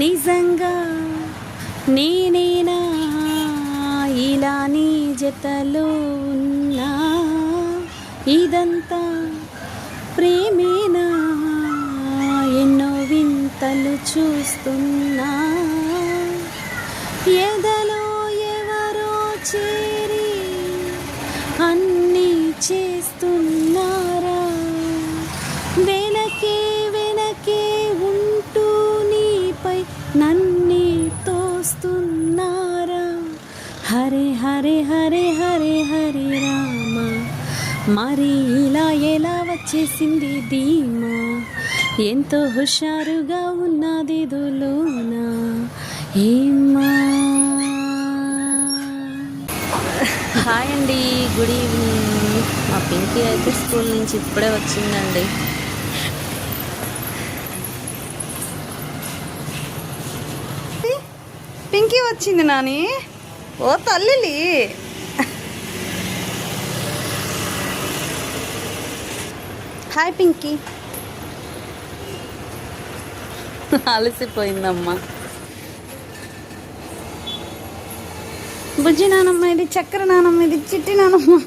నిజంగా నేనేనా ఇలా నీ జతలో ఉన్నా, ఇదంతా ప్రేమేనా ఎన్నో వింతలు చూస్తున్నా, ఎదలో ఎవరో చేరి అన్నీ చేస్తున్నారా, వెనకే వెనకే ఉంటూ నీపై నన్నే తోస్తున్నారా. హరే హరే హరే హరే హరే రామ, మరి ఇలా ఎలా వచ్చేసింది ధీమా, ఎంతో హుషారుగా ఉన్నది దులోనా ఏమా. హాయ్ అండి, గుడ్ ఈవినింగ్. మా పింకీ అయితే స్కూల్ నుంచి ఇప్పుడే వచ్చిందండి. పింకీ వచ్చింది నాని. ఓ తల్లిలి, హాయ్ పింకీ. అలసిపోయిందమ్మా. బుజ్జి నానమ్మ ఇది, చక్కెర నానమ్మ ఇది, చిట్టి నానమ్మ,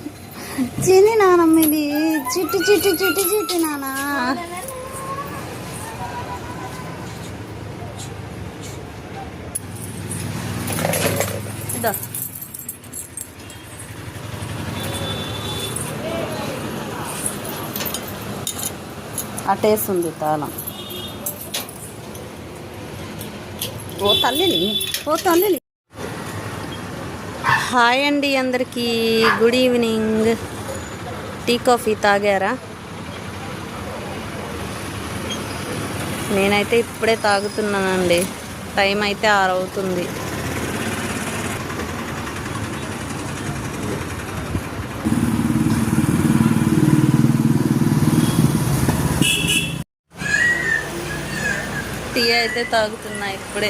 చిన్ని నానమ్మ ఇది, చిట్టి చిట్టి చిట్టి చిట్టి నానా. అటేస్తుంది తాళం. ఓ తల్లిని, ఓ తల్లిని. హాయ్ అండి అందరికీ, గుడ్ ఈవినింగ్. టీ కాఫీ తాగారా? నేనైతే ఇప్పుడే తాగుతున్నానండి. టైం అయితే 6 అవుతుంది. టీ అయితే తాగుతున్నా ఇప్పుడే.